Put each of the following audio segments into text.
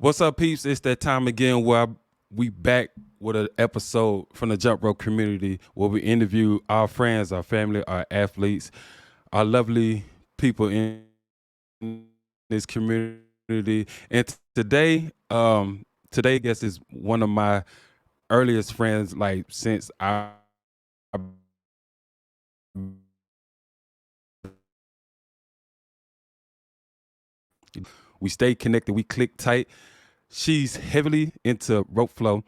What's up, peeps? It's that time again where we back with an episode from the Jump Rope community where we interview our friends, our family, our athletes, our lovely people in this community. And today guest is one of my earliest friends, like since we stayed connected, we clicked tight. She's heavily into rope flow,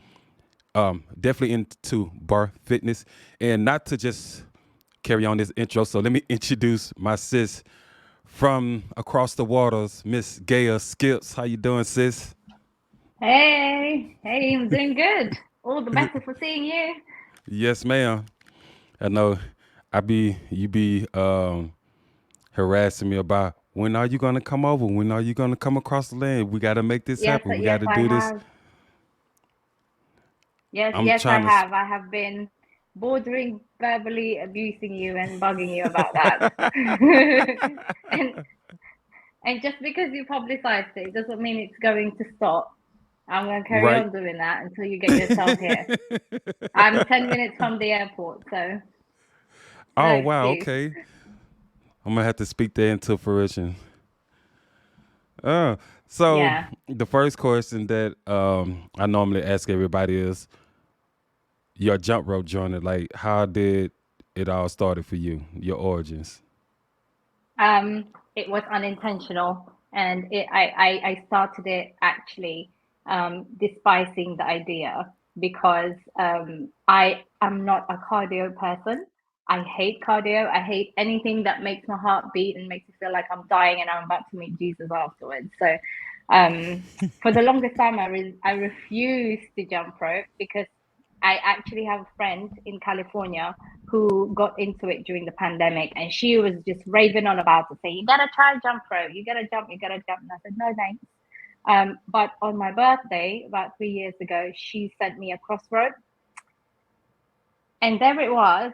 definitely into bar fitness, and not to just carry on this intro. So let me introduce my sis from across the waters, Miss Gail Skips. How you doing, sis? Hey, I'm doing good. All the better for seeing you. Yes, ma'am. I know you be harassing me about when are you gonna come over? When are you gonna come across the land? We gotta make this Yes, happen. We yes, gotta I do this. have. Yes, I'm yes, I trying to have. I have been bordering verbally abusing you and bugging you about that. And and just because you publicized it doesn't mean it's going to stop. I'm going to carry right. on doing that until you get yourself here. I'm 10 minutes from the airport, so no Oh wow, excuse. okay. I'm gonna have to speak that into fruition. Uh, so Yeah. the first question that I normally ask everybody is your jump rope journey. Like, how did it all started for you? Your origins. It was unintentional, and I started it actually despising the idea because I am not a cardio person. I hate cardio. I hate anything that makes my heart beat and makes me feel like I'm dying and I'm about to meet Jesus afterwards. So, for the longest time, I refused to jump rope because I actually have a friend in California who got into it during the pandemic, and she was just raving on about it, saying, "You gotta try jump rope. You gotta jump. You gotta jump." And I said, "No, thanks." But on my birthday, about 3 years ago, she sent me a cross rope, and there it was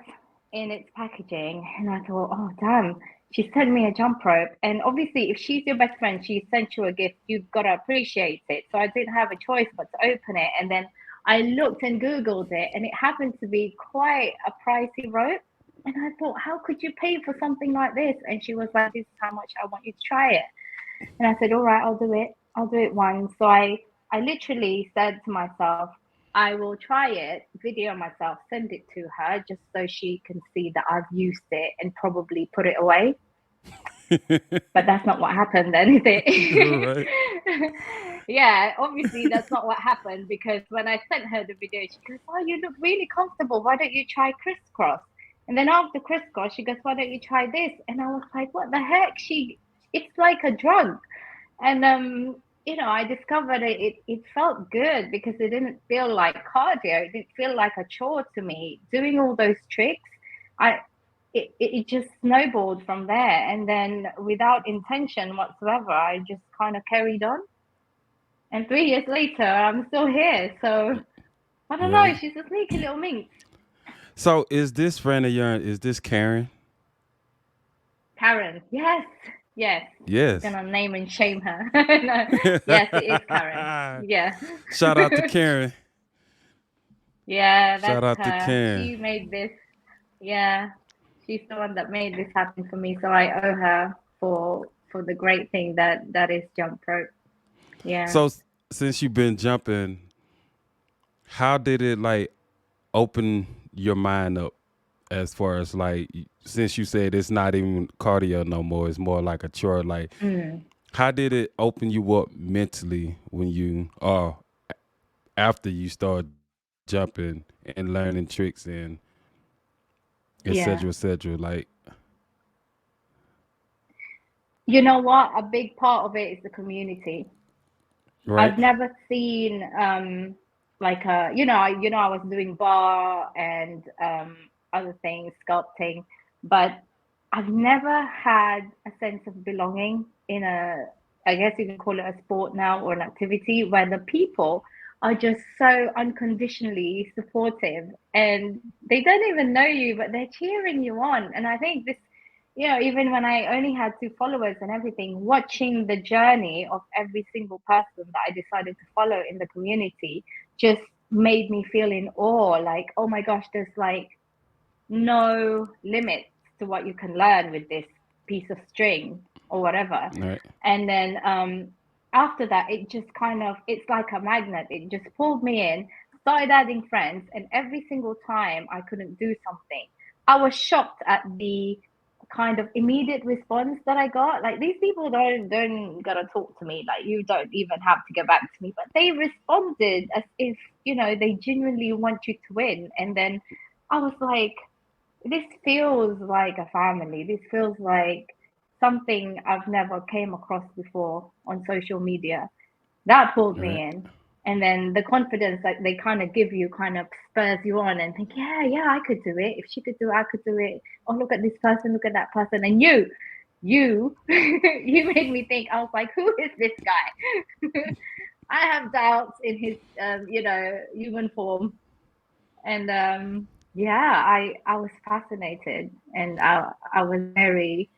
in its packaging. And I thought, oh, damn, she sent me a jump rope. And obviously, if she's your best friend, she sent you a gift, you've got to appreciate it. So I didn't have a choice but to open it. And then I looked and Googled it, and it happened to be quite a pricey rope. And I thought, how could you pay for something like this? And she was like, this is how much I want you to try it. And I said, all right, I'll do it. I'll do it once. So I literally said to myself, I will try it, video myself, send it to her just so she can see that I've used it and probably put it away. But that's not what happened then, is it? Right. Yeah, obviously that's not what happened because when I sent her the video, she goes, oh, you look really comfortable. Why don't you try crisscross? And then after crisscross, she goes, why don't you try this? And I was like, what the heck? It's like a drug. And I discovered it felt good because it didn't feel like cardio. It didn't feel like a chore to me. Doing all those tricks, I it just snowballed from there. And then without intention whatsoever, I just kind of carried on. And 3 years later, I'm still here. So I don't know, Right. she's a sneaky little minx. So is this friend of yours? Is this Karen? Karen, yes, yes. I'm Yes. gonna name and shame her. No, yes, it is Karen. Yeah. Shout out to Karen. Yeah, Shout that's out to her. Karen. She made this. Yeah, she's the one that made this happen for me. So I owe her for the great thing that is jump rope. Yeah. So since you've been jumping, how did it like open your mind up as far as like since you said it's not even cardio no more, it's more like a chore. Like Mm, how did it open you up mentally when you after you start jumping and learning tricks and yeah. et cetera, like You know what? A big part of it is the community. right? I've never seen like I was doing bar and other things, sculpting, but I've never had a sense of belonging in a, I guess you can call it a sport now or an activity where the people are just so unconditionally supportive and they don't even know you, but they're cheering you on. And I think this even when I only had 2 followers and everything, watching the journey of every single person that I decided to follow in the community just made me feel in awe. Like, oh my gosh, there's like no limits to what you can learn with this piece of string or whatever. Right. And then after that, it just kind of, it's like a magnet. It just pulled me in, started adding friends, and every single time I couldn't do something, I was shocked at the kind of immediate response that I got. Like, these people don't gotta talk to me. Like, you don't even have to get back to me, but they responded as if they genuinely want you to win. And then I was like, this feels like a family. This feels like something I've never came across before on social media. That pulled me Right. in. And then the confidence that they kind of give you kind of spurs you on and think, yeah, yeah, I could do it. If she could do it, I could do it. Oh, look at this person, look at that person. And you, you made me think, I was like, who is this guy? I have doubts in his, human form. And yeah, I was fascinated, and I was very,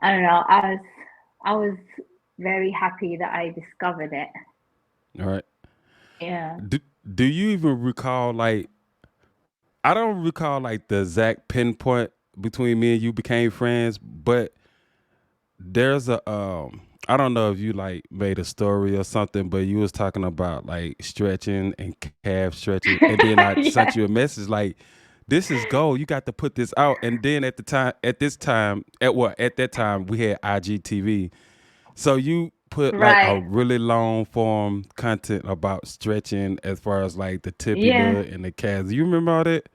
I don't know, I was very happy that I discovered it. All right. Yeah. Do you even recall like I don't recall like the exact pinpoint between me and you became friends, but there's a I don't know if you like made a story or something, but you was talking about like stretching and calf stretching, and then I sent you Yeah. a message like, "This is gold. You got to put this out." And then at that time we had IGTV, so you put like a Right. really long form content about stretching as far as like the tibia Yeah. and the calves. You remember all that?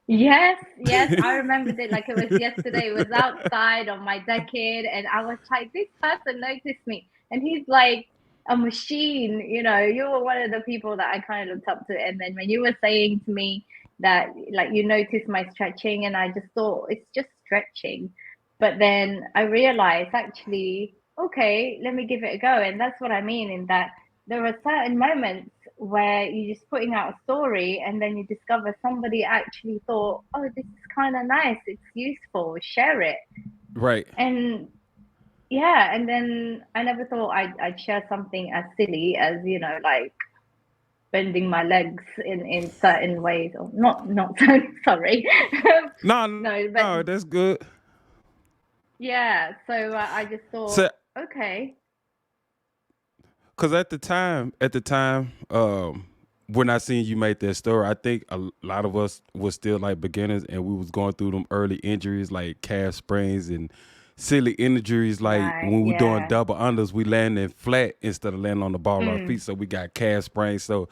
Yes, yes, I remembered it like it was yesterday. It was outside on my decade, and I was like, this person noticed me, and he's like a machine. You were one of the people that I kind of looked up to. And then when you were saying to me that, like, you noticed my stretching, and I just thought it's just stretching. But then I realized, actually, okay, let me give it a go. And that's what I mean, in that there are certain moments where you're just putting out a story, and then you discover somebody actually thought, oh, this is kind of nice, it's useful, share it. Right. And yeah, and then I never thought I'd share something as silly as, like bending my legs in certain ways, or not so sorry. No, no, No, that's but good. yeah, so I just So, thought, okay. cause at the time, when I seen you make that story, I think a lot of us was still like beginners, and we was going through them early injuries like calf sprains and silly injuries. Like Right, when we doing yeah. double unders, we landing flat instead of landing on the ball of our feet, Mm, so we got calf sprains. So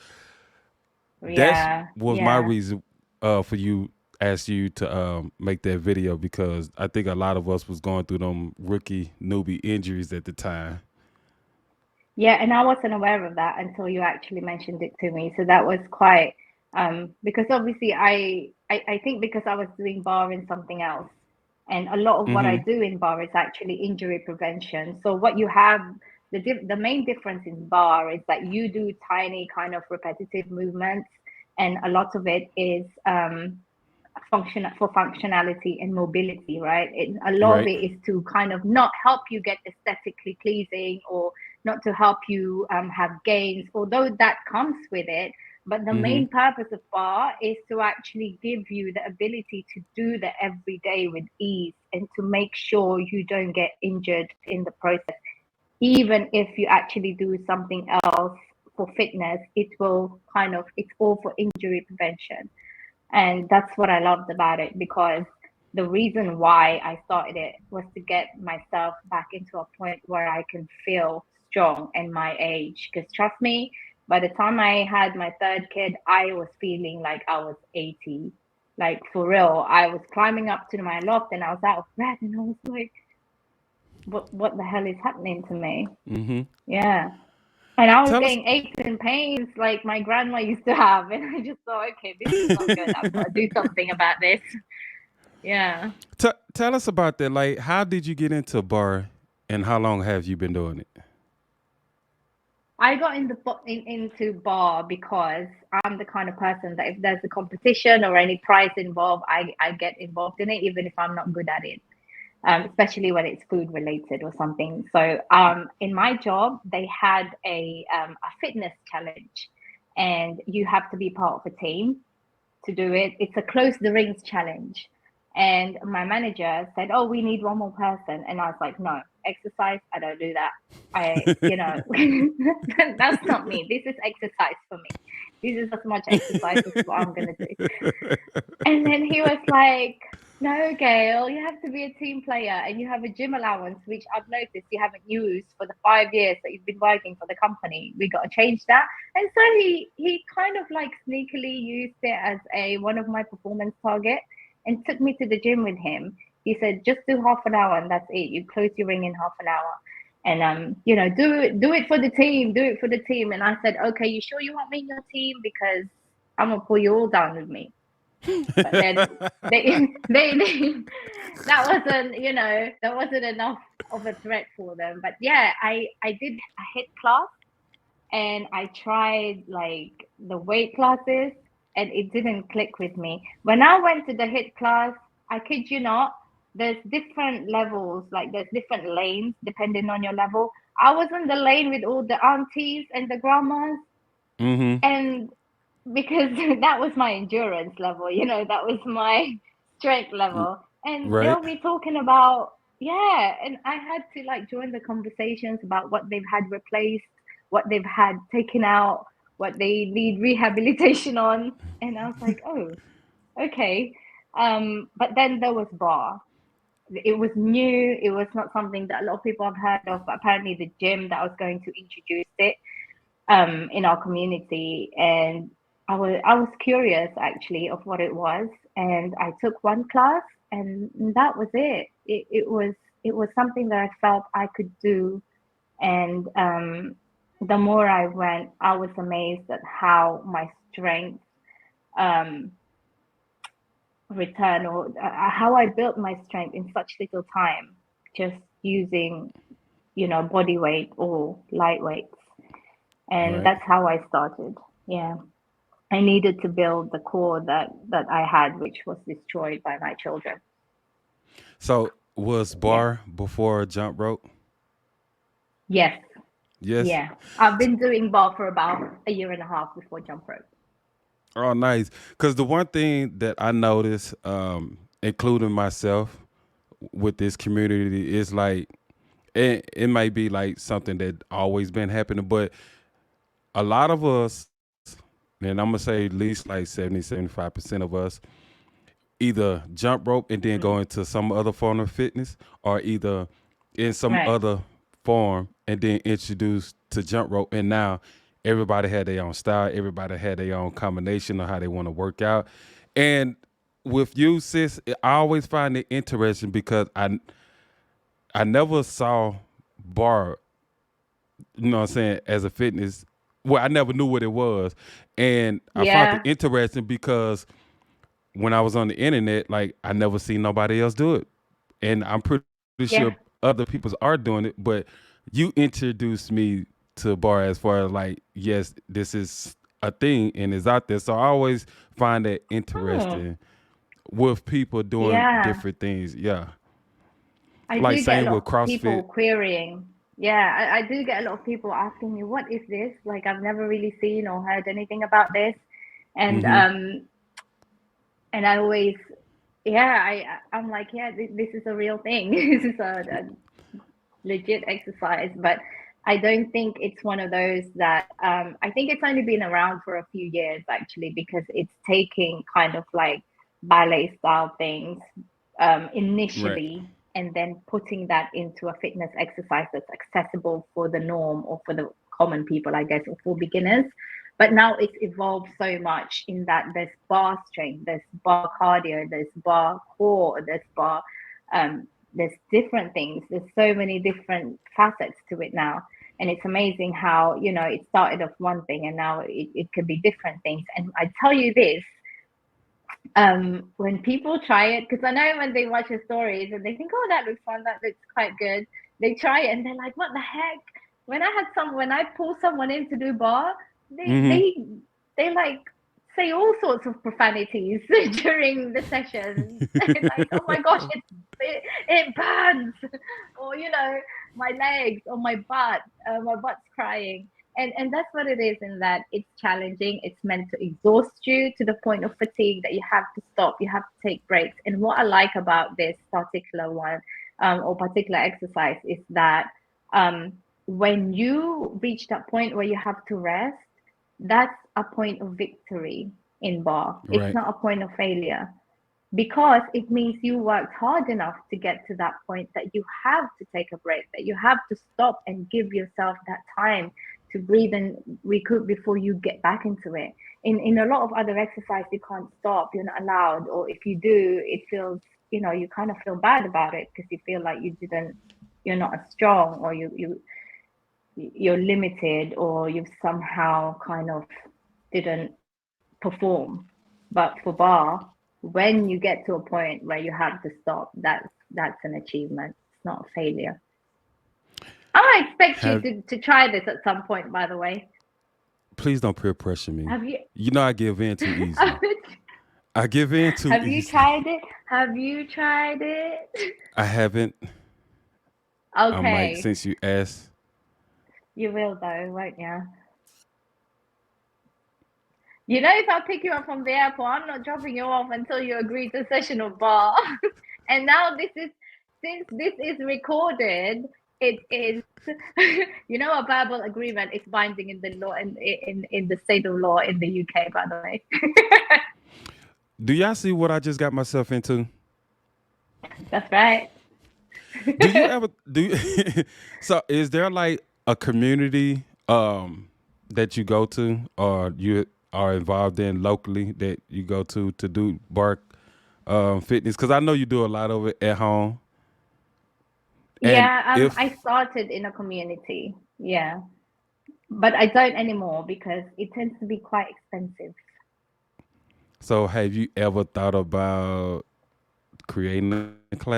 that's yeah, was my yeah. reason for you ask you to make that video, because I think a lot of us was going through them rookie newbie injuries at the time. Yeah, and I wasn't aware of that until you actually mentioned it to me. So that was quite, because obviously I think because I was doing bar in something else, and a lot of what I Mm-hmm. do in bar is actually injury prevention. So what you have, the main difference in bar is that you do tiny kind of repetitive movements, and a lot of it is functionality and mobility, right? A lot of Right. it is to kind of not help you get aesthetically pleasing, or not to help you have gains, although that comes with it. But the Mm-hmm. main purpose of bar is to actually give you the ability to do the everyday with ease, and to make sure you don't get injured in the process. Even if you actually do something else for fitness, it's all for injury prevention. And that's what I loved about it, because the reason why I started it was to get myself back into a point where I can feel strong in my age. Because trust me, by the time I had my third kid, I was feeling like I was 80. Like, for real. I was climbing up to my loft and I was out of breath, and I was like, what the hell is happening to me? Mm-hmm. Yeah. And I was Tell us getting aches and pains like my grandma used to have. And I just thought, okay, this is not good. I've got to do something about this. Yeah. tell us about that. Like, how did you get into bar, and how long have you been doing it? I got into bar because I'm the kind of person that if there's a competition or any prize involved, I get involved in it, even if I'm not good at it. Especially when it's food related or something. So in my job, they had a fitness challenge, and you have to be part of a team to do it. It's a close the rings challenge. And my manager said, "Oh, we need one more person." And I was like, "No, exercise, I don't do that. That's not me. This is exercise for me. This is as much exercise as what I'm going to do." And then he was like, "No, Gail, you have to be a team player and you have a gym allowance, which I've noticed you haven't used for the 5 years that you've been working for the company. We got to change that." And so he kind of like sneakily used it as a one of my performance target and took me to the gym with him. He said, "Just do half an hour and that's it. You close your ring in half an hour." And do it for the team, do it for the team. And I said, "Okay, you sure you want me in your team? Because I'm gonna pull you all down with me." But then they that wasn't enough of a threat for them. But yeah, I did a hit class, and I tried like the weight classes, and it didn't click with me. When I went to the hit class, I kid you not, there's different levels, like there's different lanes depending on your level. I was in the lane with all the aunties and the grandmas, Mm-hmm. and because that was my endurance level, that was my strength level. And Right. they'll be talking about, yeah, and I had to like join the conversations about what they've had replaced, what they've had taken out, what they need rehabilitation on. And I was like, oh, okay. But then there was bar. It was new, it was not something that a lot of people have heard of, but apparently the gym that was going to introduce it in our community, and I was curious actually of what it was, and I took one class, and that was it. It was something that I felt I could do, and the more I went, I was amazed at how my strength um, returned, or how I built my strength in such little time, just using body weight or light weights, and Right. that's how I started. Yeah. I needed to build the core that I had, which was destroyed by my children. So was Yeah. bar before jump rope? Yes. Yes. Yeah. I've been doing bar for about a year and a half before jump rope. Oh, nice. Because the one thing that I noticed, including myself, with this community is like it might be like something that always been happening, but a lot of us, and I'm gonna say at least like 70-75% of us, either jump rope and then Mm. go into some other form of fitness, or either in some Right. other form and then introduced to jump rope. And now everybody had their own style, everybody had their own combination of how they want to work out. And with you, sis, I always find it interesting because I never saw bar, you know what I'm saying, as a fitness. Well, I never knew what it was. And I found it Yeah. interesting because when I was on the internet, like I never seen nobody else do it. And I'm pretty sure Yeah. other people are doing it, but you introduced me to bar as far as like, yes, this is a thing and is out there. So I always find that Hmm. interesting with people doing Yeah. different things. Yeah. I Like do get a same lot with of people CrossFit. querying. Yeah, I do get a lot of people asking me, what is this? Like, I've never really seen or heard anything about this. And Mm-hmm. I always, yeah, I'm like, yeah, this is a real thing. This is a legit exercise, but I don't think it's one of those that I think it's only been around for a few years actually, because it's taking kind of like ballet style things Right. initially, and then putting that into a fitness exercise that's accessible for the norm or for the common people, I guess, or for beginners. But now it's evolved so much in that there's bar strength, there's bar cardio, there's bar core, there's different things. There's so many different facets to it now. And it's amazing how, it started off one thing and now it can be different things. And I tell you this, when people try it, because I know when they watch the stories and they think, oh, that looks fun, that looks quite good. They try it and they're like, what the heck? when I pull someone in to do bar, they Mm-hmm. they they like say all sorts of profanities during the sessions. Like, oh my gosh, it burns, or my legs or my butt's crying. And that's what it is, in that it's challenging. It's meant to exhaust you to the point of fatigue that you have to stop, you have to take breaks. And what I like about this particular one, or particular exercise, is that um, when you reach that point where you have to rest, that's a point of victory in bar. It's Right. not a point of failure, because it means you worked hard enough to get to that point, that you have to take a break, that you have to stop and give yourself that time to breathe and recoup before you get back into it. In a lot of other exercise, you can't stop, you're not allowed, or if you do, it feels, you kind of feel bad about it, because you feel like you're not as strong, or you're limited, or you've somehow kind of didn't perform. But for bar, when you get to a point where you have to stop, that's an achievement. It's not a failure. I expect you Have to try this at some point, by the way. Please don't peer pressure me. Have you You know I give in too easily. I give in too have you easily. tried it? Have you tried it? I haven't. I might Okay, since you asked. you will though, won't you? If I pick you up from the airport, I'm not dropping you off until you agree to a session of bar. And now since this is recorded, it is, a verbal agreement is binding in the law, in the state of law in the UK, by the way. Do y'all see what I just got myself into? That's right. Do you ever do you, so is there like a community that you go to or you are involved in locally that you go to do bark fitness? Because I know you do a lot of it at home. And Yeah, I if started in a community. Yeah. But I don't anymore because it tends to be quite expensive. so, have you ever thought about creating a class?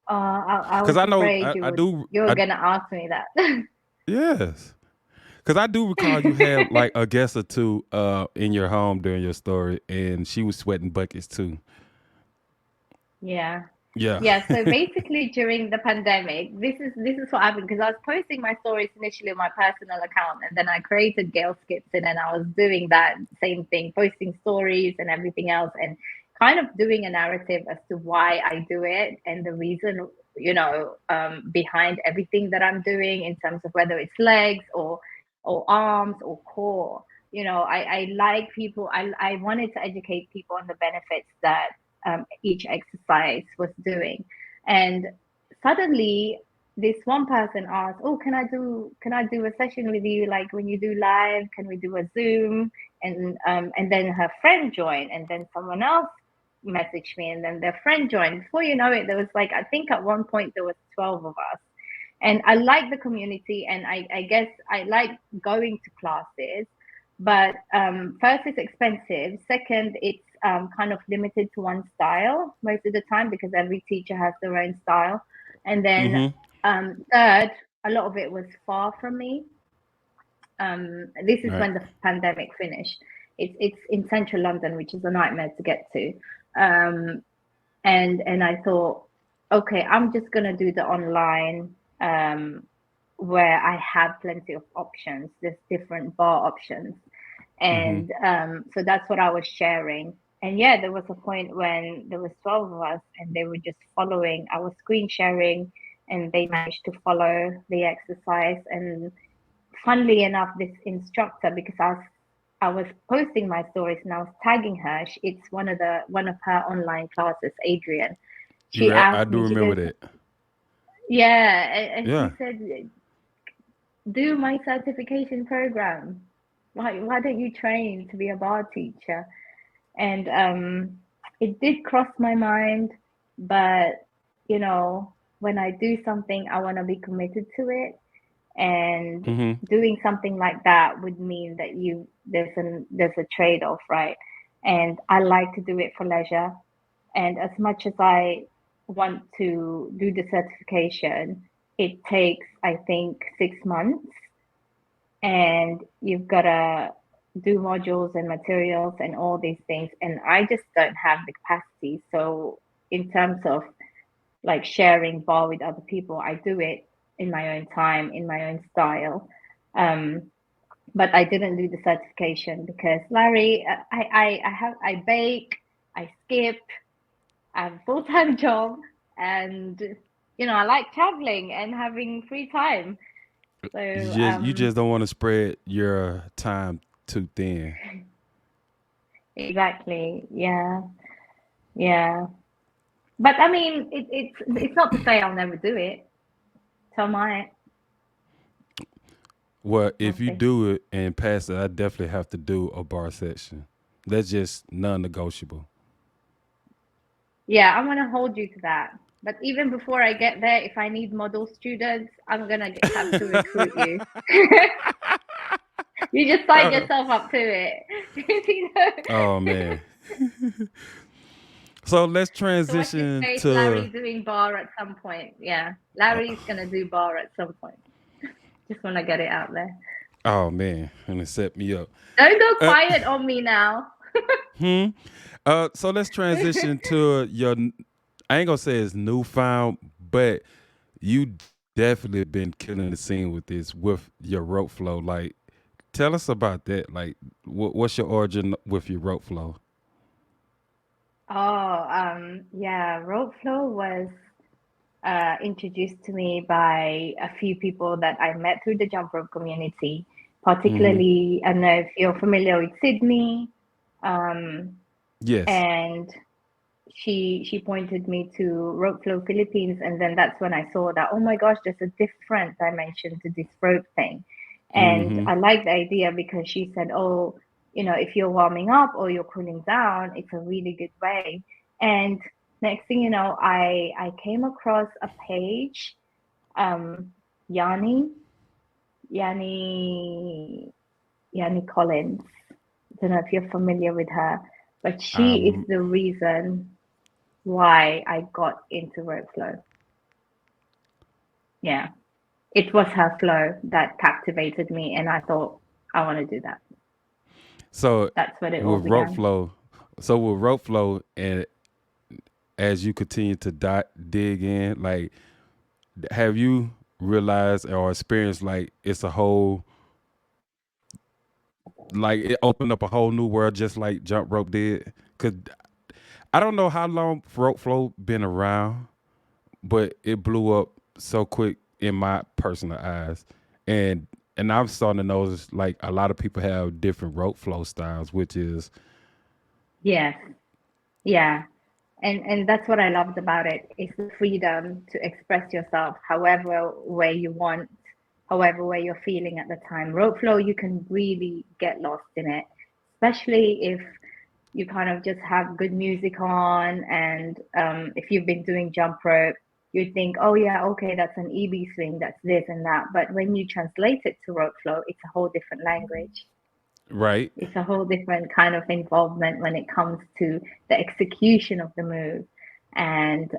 I Because was I know afraid you I were gonna ask me that. yes. Because I do recall you had like a guest or two in your home during your story, and she was sweating buckets too. Yeah. Yeah. Yeah, so basically during the pandemic, this is what happened, because I was posting my stories initially on my personal account, and then I created Gail Skips, and then I was doing that same thing, posting stories and everything else, and kind of doing a narrative as to why I do it, and the reason, behind everything that I'm doing, in terms of whether it's legs or arms or core. I like people. I wanted to educate people on the benefits that each exercise was doing. And suddenly this one person asked, oh, can I do a session with you, like when you do live, can we do a Zoom? And then her friend joined, and then someone else messaged me, and then their friend joined. Before you know it, there was, like, I think at one point there was 12 of us. And I like the community, and I guess I like going to classes. But first, it's expensive. Second, it's kind of limited to one style most of the time, because every teacher has their own style. And then Mm-hmm. third, a lot of it was far from me. This is Right. when the pandemic finished. It's in central London, which is a nightmare to get to. Um, and I thought, okay, I'm just gonna do the online, where I have plenty of options. There's different bar options, Mm-hmm. and so that's what I was sharing. And yeah, there was a point when there was 12 of us, and they were just following. I was screen sharing, and they managed to follow the exercise. And funnily enough, this instructor, because I was posting my stories and I was tagging her. It's one of her online classes, Adrian. She I asked do me, she remember goes, that. yeah, and Yeah. she said, do my certification program. Why don't you train to be a bar teacher? And it did cross my mind, but when I do something, I want to be committed to it. And Mm-hmm. doing something like that would mean that there's a trade-off, right? And I like to do it for leisure. And as much as I want to do the certification, it takes, I think, 6 months, and you've got to do modules and materials and all these things. And I just don't have the capacity. So, in terms of like sharing bar with other people, I do it in my own time, in my own style. Um, but I didn't do the certification because Larry, I bake, I skip, I have a full-time job, and I like traveling and having free time. So You just don't want to spread your time too thin. exactly, yeah, yeah. But I mean, it's not to say I'll never do it. So I might. Well, We'll if you see. do it and pass it, I definitely have to do a bar section. That's just non-negotiable. Yeah, I'm gonna hold you to that. But even before I get there, if I need model students, I'm gonna have to recruit you. You just sign yourself up to it. You know? Oh man. So let's So watch this transition space, to. Larry doing bar at some point. Yeah, Larry's gonna do bar at some point. Just wanna get it out there. Oh man, and it set me up. Don't go Uh, quiet on me now. so let's transition to your. I ain't gonna say it's newfound, but you definitely been killing the scene with this with your rope flow. Like, tell us about that. Like, what's your origin with your rope flow? Oh, yeah, rope flow was introduced to me by a few people that I met through the jump rope community. Mm-hmm. Particularly, I don't know if you're familiar with Sydney, um, Yes. and she pointed me to Rope Flow Philippines, and then that's when I saw that, oh my gosh, there's a different dimension to this rope thing. And Mm-hmm. I liked the idea because she said, oh, if you're warming up or you're cooling down, it's a really good way. And next thing you know, I came across a page, um, Yanni, Yanni, Yanni Collins. I don't know if you're familiar with her, but she is Um. the reason why I got into rope flow. Yeah, it was her flow that captivated me, and I thought I want to do that. So That's where it all with rope began. flow, and as you continue to dig in, like, have you realized or experienced like it's a whole, like it opened up a whole new world just like jump rope did? Cause I don't know how long rope flow been around, but it blew up so quick in my personal eyes, and I'm starting to notice like a lot of people have different rope flow styles, which is Yes, yeah, and that's what I loved about it. It's the freedom to express yourself however way you want, however way you're feeling at the time. Rope flow, you can really get lost in it, especially if you kind of just have good music on, and if you've been doing jump rope, you think, oh yeah, okay, that's an EB swing, that's this and that. But when you translate it to rope flow, it's a whole different language. right, It's a whole different kind of involvement when it comes to the execution of the move, and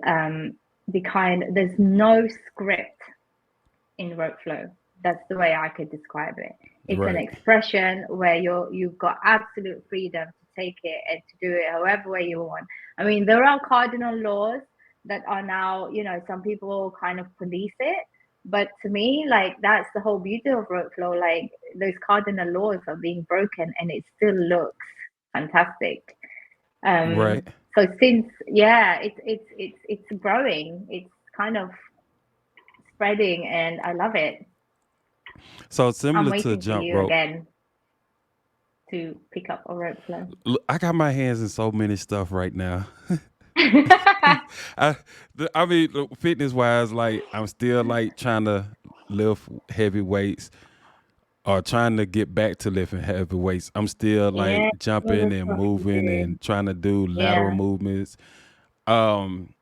there's no script in rope flow. That's the way I could describe it. It's an right, expression where you've got absolute freedom to take it and to do it however way you want. I mean, there are cardinal laws that are now, some people kind of police it, but to me, like that's the whole beauty of rope flow. Like those cardinal laws are being broken, and it still looks fantastic. right. So since yeah, it's growing. It's kind of spreading, and I love it. So I'm similar to waiting for jump you rope, again to pick up a rope flow. look, I got my hands in so many stuff right now. I, I mean, fitness wise, like I'm still like trying to lift heavy weights or trying to get back to lifting heavy weights. I'm still like Yeah, well, jumping that's and what we moving do. and trying to do lateral Yeah. movements. Um,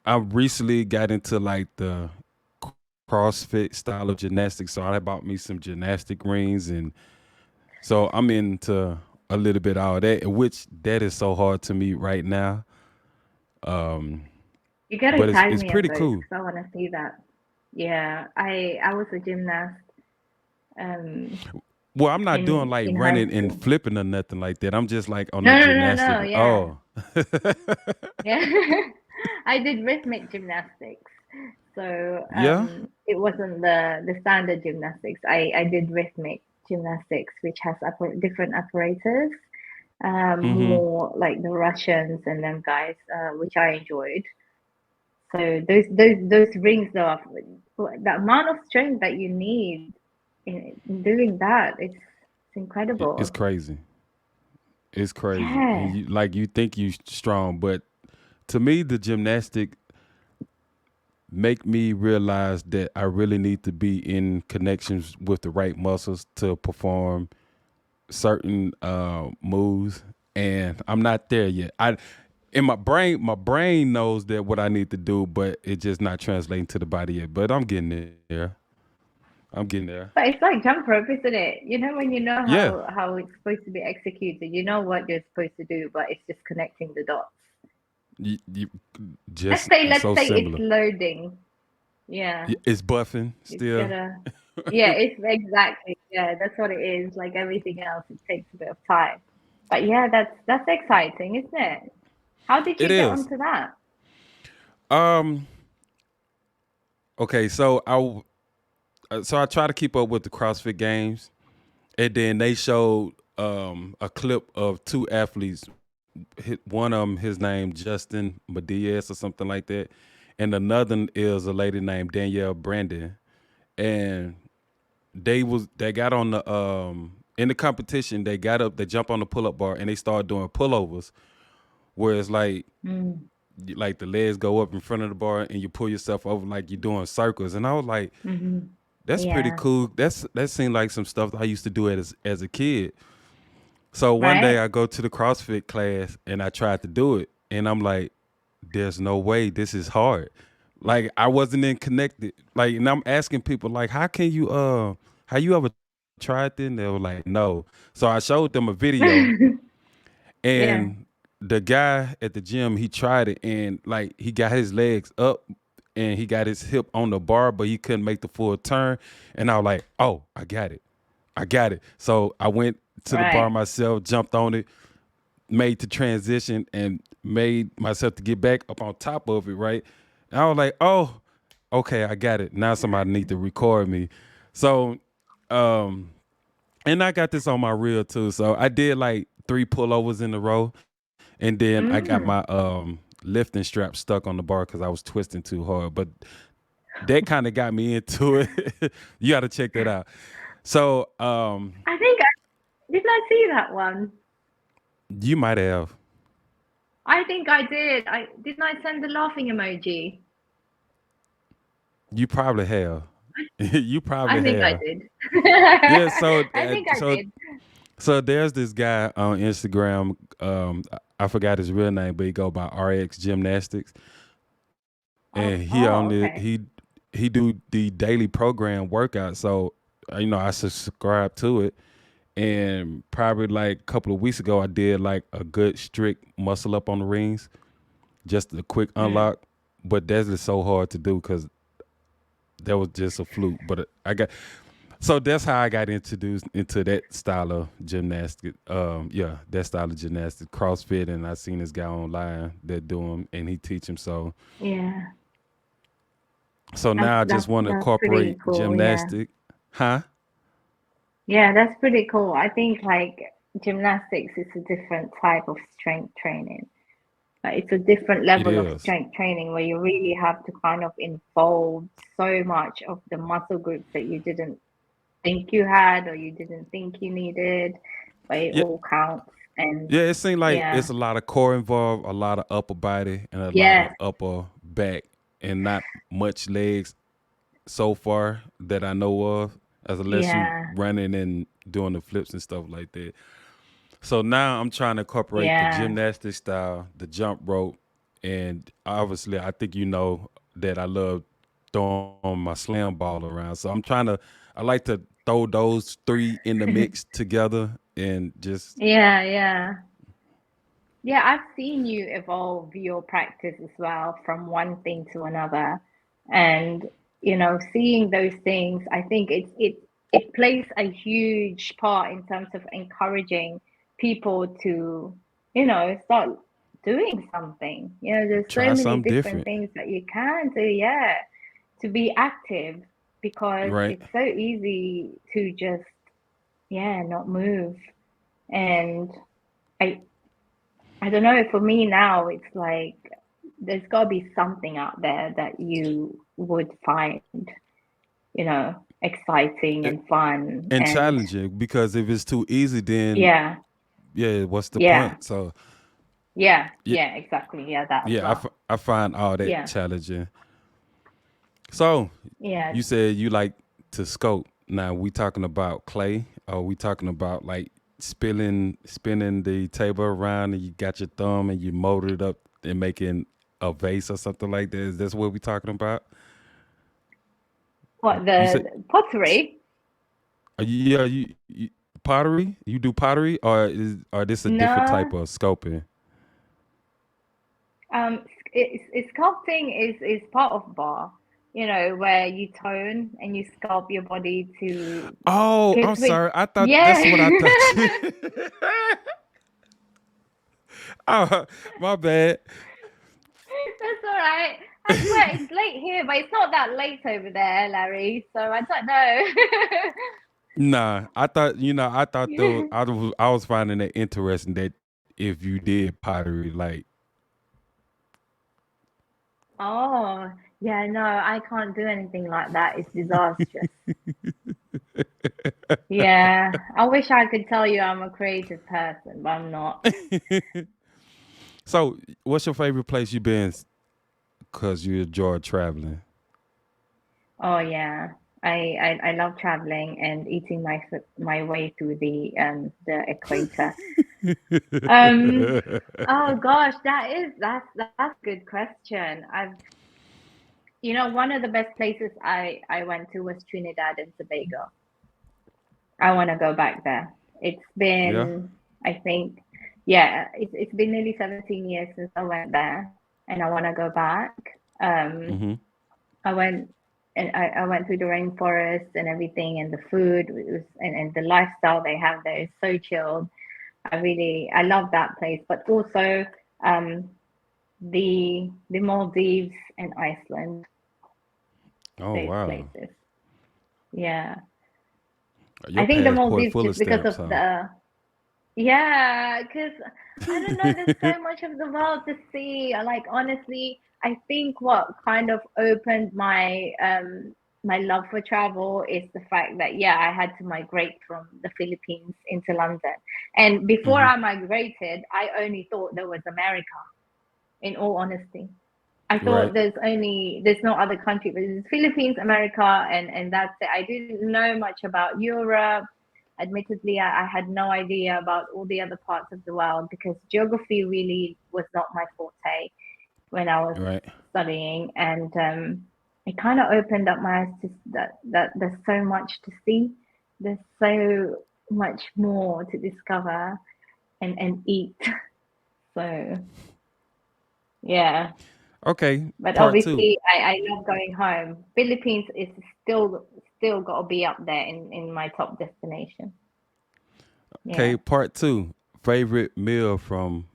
I recently got into like the CrossFit style of gymnastics, so I bought me some gymnastic rings, and so I'm into a little bit of all that, which that is so hard to me right now. Um, You gotta but it's tag it's me on pretty those cool. because I want to see that. Yeah, I was a gymnast um Well, I'm not doing like in high running and school. flipping or nothing like that. I'm just like on the No, no, no, gymnastic. no. Yeah, Oh, yeah. I did rhythmic gymnastics, so yeah. it wasn't the standard gymnastics. I did rhythmic gymnastics, which has different apparatus, Mm-hmm. more like the Russians and them guys, which I enjoyed. So those rings though, the amount of strength that you need in doing that, it's It's incredible. crazy. It's crazy, and Yeah. you like you think you strong, but to me, the gymnastic make me realize that I really need to be in connections with the right muscles to perform certain moves, and I'm not there yet. I in my brain knows that what I need to do, but it's just not translating to the body yet. But I'm getting there. I'm getting there. But it's like jump rope, isn't it? You know, when you know Yeah, how it's supposed to be executed, you know what you're supposed to do, but it's just connecting the dots. you Let's just say let's so say it's similar. loading. Yeah. It's buffing It's still. gotta yeah, it's exactly. Yeah, that's what it is. Like everything else, it takes a bit of time. But yeah, that's exciting, isn't it? How did It you get is. onto that? Um. Okay. So I try to keep up with the CrossFit Games, and then they showed a clip of two athletes. One of them, his name Justin Madias or something like that, and another is a lady named Danielle Brandon, and they got on the in the competition. They got up, they jump on the pull up bar, and they started doing pullovers, where it's Mm, like the legs go up in front of the bar and you pull yourself over like you're doing circles. And I was like, hmm. that's pretty Yeah. cool. That seemed like some stuff that I used to do as a kid. So one day Right? I go to the CrossFit class and I tried to do it, and I'm like, there's no way this is hard. Like I wasn't in connected. Like, and I'm asking people like, how you ever tried this? And they were like, no. So I showed them a video, Yeah. and the guy at the gym, he tried it, and like he got his legs up and he got his hip on the bar, but he couldn't make the full turn. And I was like, oh, I got it. I got it. So I went to the bar Right. myself, jumped on it, made the transition, and made myself to get back up on top of it, right? And I was like, oh, okay, I got it. Now somebody need to record me. So um and I got this on my reel too. So I did like three pullovers in a row, and then I got my Mm. lifting strap stuck on the bar because I was twisting too hard. But that kind of got me into it. You got to check that out. So I think I did I see that one? you might have, I think I did. I didn't I send the laughing emoji? you probably have, you I probably think I have. did. Yeah. So I think I did. so there's this guy on Instagram. I forgot his real name, but he go by RX Gymnastics, and Oh, he oh, only okay. he do the daily program workout. So I subscribe to it, and probably like a couple of weeks ago, I did like a good strict muscle up on the rings, just a quick Mm. unlock. But that's just so hard to do because that was just a fluke. But I got so that's how I got introduced into that style of gymnastic. Yeah, that style of gymnastics, CrossFit, and I seen this guy online that do him, and he teach him. Yeah. So That's now I just that's want to that's pretty incorporate cool. Yeah. gymnastic, huh? Yeah, that's pretty cool. I think like gymnastics is a different type of strength training. Like it's a different It level of is. strength training where you really have to kind of involve so much of the muscle groups that you didn't think you had or you didn't think you needed, but it Yeah, all counts. And yeah. It seems like yeah, it's a lot of core involved, a lot of upper body, and a lot of yes, upper back, and not much legs so far that I know of, as unless you yeah, running and doing the flips and stuff like that. So now I'm trying to incorporate the yeah, gymnastic style, the jump rope, and obviously I think you know that I love throwing my slam ball around. So I like to throw those three in the mix together and just yeah, yeah. Yeah, I've seen you evolve your practice as well from one thing to another. And seeing those things, I think it plays a huge part in terms of encouraging people to, start doing something. There's so Try many something different different. things that you can do, yeah, to be active, because Right. it's so easy to just, yeah, not move. And I I don't know, for me now, it's like there's got to be something out there that you would find, exciting and fun. And And challenging, because if it's too easy, then yeah, yeah, what's the yeah, point? So yeah, yeah, yeah, exactly. Yeah, that as yeah, well. I find all that Yeah, challenging. So yeah. you said you like to scope. Now we talking about clay, or we talking about like spinning the table around, and you got your thumb and you mold it up and making a vase or something like that. Is that what we talking about? What, You said, the pottery? yeah, you pottery. You do pottery, or this a different type No, of scoping? sculpting is part of bar, where you tone and you sculpt your body to, Oh, I'm because with, sorry. I thought yeah. that's what I thought. Oh, my bad. That's all right. I swear it's late here, but it's not that late over there, Larry. So I don't know. Nah, I thought I thought though I was finding it interesting that if you did pottery, like Oh, yeah, no, I can't do anything like that. It's disastrous. Yeah, I wish I could tell you I'm a creative person, but I'm not. so, what's your favorite place you been? Cause you enjoy traveling. Oh yeah, I love traveling and eating my way through the equator. Um, oh gosh, that's a good question. One of the best places I went to was Trinidad and Tobago. I want to go back there. It's Yeah. been, I think, yeah, it's been nearly 17 years since I went there, and I want to go back. Um, Mm-hmm. I went I went through the rainforest and everything, and the food was, and the lifestyle they have there is so chilled. I love that place, but also um, the Maldives and Iceland, Oh those wow. places. Yeah, Your I think the passport Maldives full of just because stamps, of huh? the yeah, because I don't know, there's so much of the world to see. Like honestly, I think what kind of opened my love for travel is the fact that yeah, I had to migrate from the Philippines into London. And before Mm-hmm. I migrated, I only thought there was America, in all honesty. I thought Right. there's no other country, but it's Philippines, America, and that's it. I didn't know much about Europe. Admittedly, I had no idea about all the other parts of the world because geography really was not my forte when I was Right. studying, and it kind of opened up my eyes to that there's so much to see. There's so much more to discover and eat. So yeah. Okay. But Part two. obviously, I love going home. Philippines is still got to be up there in my top destination. Okay. Yeah. Part two. Favorite meal from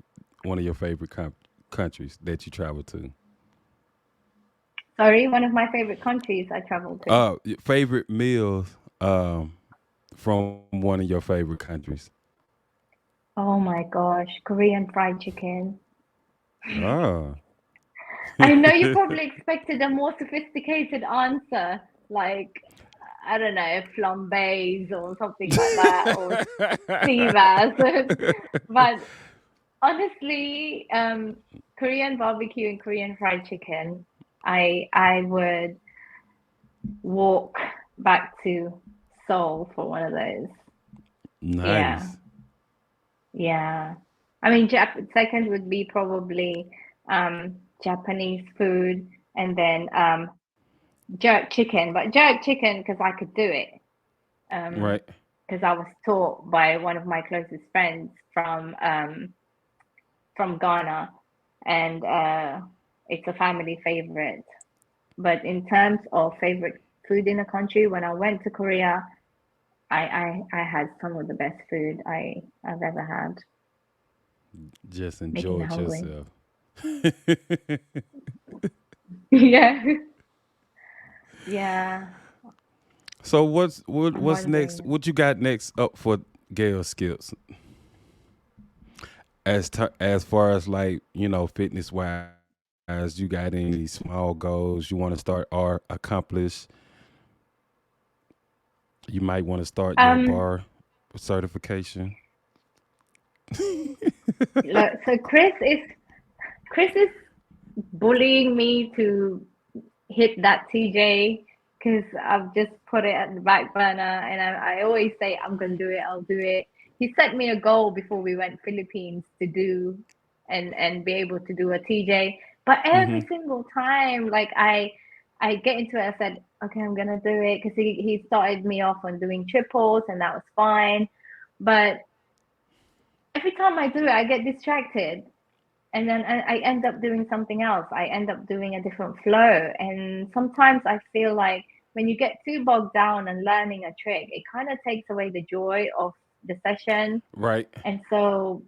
one of your favorite countries that you travel to. Sorry, one of my favorite countries I traveled to. Favorite meals from one of your favorite countries. Oh my gosh, Korean fried chicken. Ah. I know you probably expected a more sophisticated answer, like I don't know, flambés or something like that, or sea bass. But honestly, Korean barbecue and Korean fried chicken, I would walk back to Seoul for one of those. Yeah, Nice. yeah. I mean, second would be probably Japanese food, and then jerk chicken. But jerk chicken because I could do it. Um, Right. because I was taught by one of my closest friends from Ghana, and it's a family favorite. But in terms of favorite food in the country, when I went to Korea, I had some of the best food I've ever had, Just making me enjoyed hungry. yourself. Yeah. Yeah. So I'm what's next? wondering. What you got next up for Gail Skips? As far as like fitness wise, you got any small goals you want to start or accomplish? You might want to start your Um, bar certification. look, so Chris is bullying me to hit that TJ because I've just put it at the back burner, and I always say I'm gonna do it. I'll do it. He set me a goal before we went Philippines to do and be able to do a TJ. But every Mm-hmm. single time, like I get into it, I said, okay, I'm gonna do it because he started me off on doing triples, and that was fine. But every time I do it, I get distracted and then I end up doing something else. I end up doing a different flow. And sometimes I feel like when you get too bogged down and learning a trick, it kind of takes away the joy of the session. Right. And so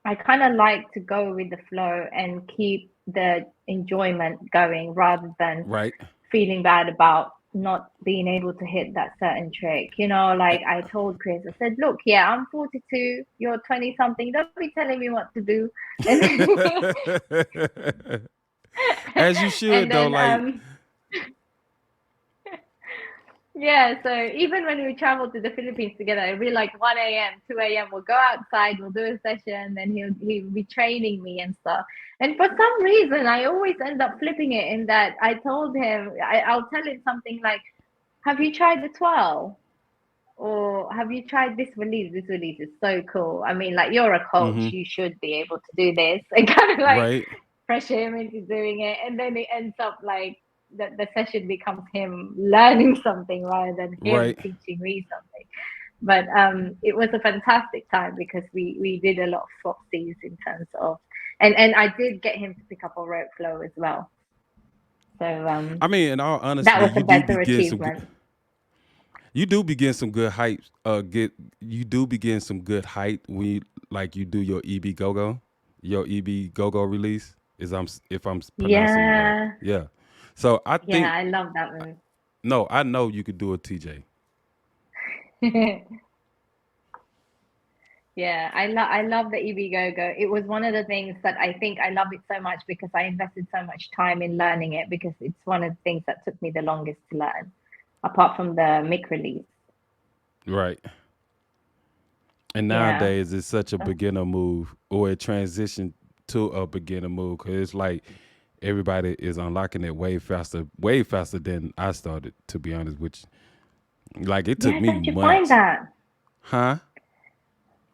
I kind of like to go with the flow and keep the enjoyment going rather than Right. feeling bad about not being able to hit that certain trick. Like I told Chris, I said, look, yeah, I'm 42, you're 20 something. Don't be telling me what to do. And As you and should though. then Like, yeah, so even when we travel to the Philippines together, it'll be like 1 a.m., 2 a.m. We'll go outside, we'll do a session, then he'll be training me and stuff. And for some reason, I always end up flipping it in that I told him, I'll tell him something like, have you tried the twirl? Or have you tried this release? This release is so cool. I mean, like you're a coach, mm-hmm. you should be able to do this. And kind of like Right. pressure him into doing it. And then it ends up like the session becomes him learning something rather than him Right. teaching me something. But it was a fantastic time because we did a lot of swapsies in terms of and I did get him to pick up a rope flow as well. So I mean, in all that honestly, was a better achievement. you do begin some good height. Get you do begin some good height when you do your EB go go, your EB go go release. Is I'm if I'm pronouncing it right? Yeah. Yeah. So I Yeah, think I love that move. no, I know you could do a TJ. Yeah, I love the EB Go Go. It was one of the things that I think I love it so much because I invested so much time in learning it because it's one of the things that took me the longest to learn, apart from the mic release. Right. And Yeah. nowadays it's such a So, beginner move or a transition to a beginner move because it's like everybody is unlocking it way faster than I started. To be honest, which like it took yeah, me don't you find months, that? huh?